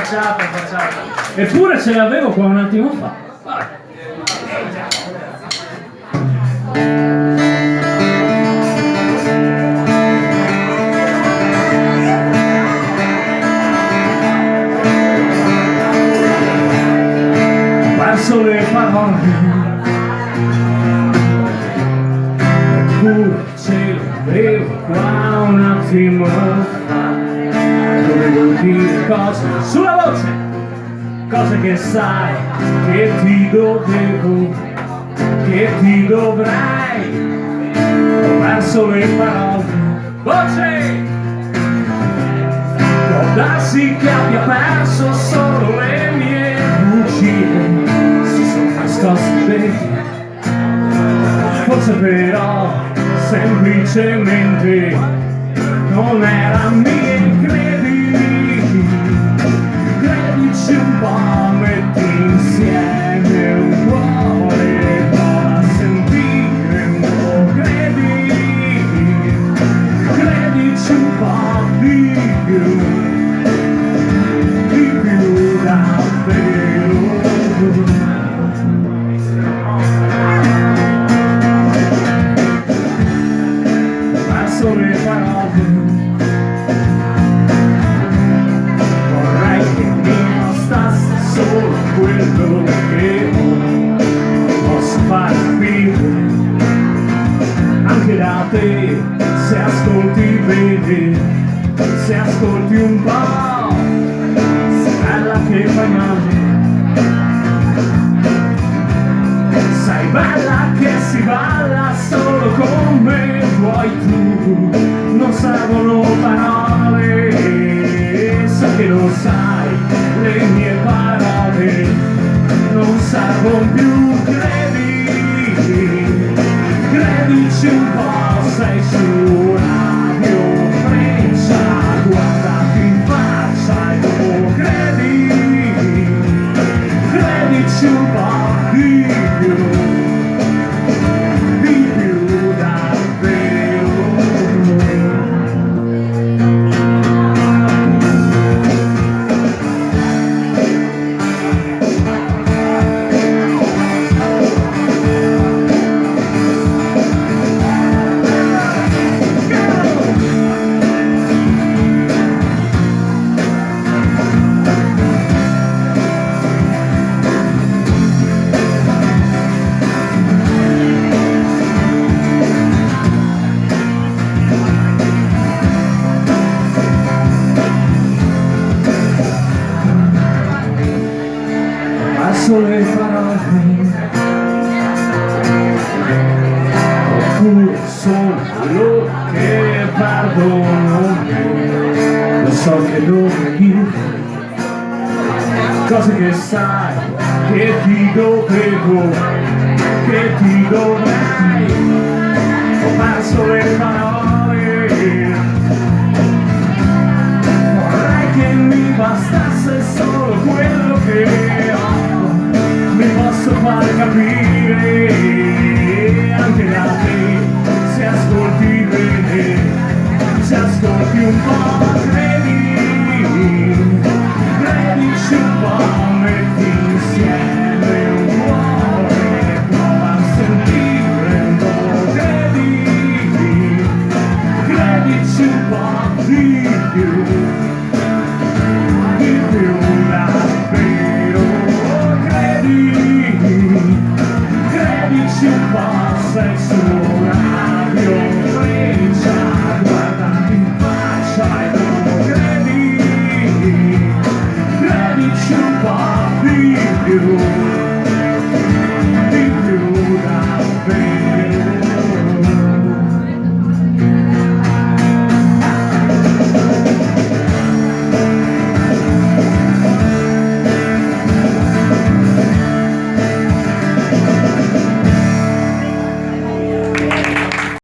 facciata. Eppure ce l'avevo qua un attimo fa. Vai. Ho perso le parole, eppure ce l'avevo qua un attimo fa. Dovevo dire cose sulla voce, cose che sai, che ti dovevo, che ti dovrei. Ho perso le parole, voce. Può darsi che abbia perso solo le mie bugie, si sono nascoste dentro. Forse però semplicemente non era mia. Credici un po', metti insieme un cuore, prova a sentire un po', credici un po' di più davvero. Perso le parole, solo quello che posso far capire anche da te, se ascolti bene, se ascolti un po', sei bella che fai male, sei bella che si balla solo come vuoi tu, non servono parole, so che lo sai, le mie parole non servono più, credici un po', sei su Radio Freccia, guardati in faccia e dopo credici un po' di più davvero. Le parole, oppure sono quello che perdono me, lo so che dovevi, cose che sai, che ti dovevo, che ti dovrei. Ho perso le parole, vorrei che mi bastasse solo quello che ho. Mi posso far capire anche da te, se ascolti bene, se ascolti un po'.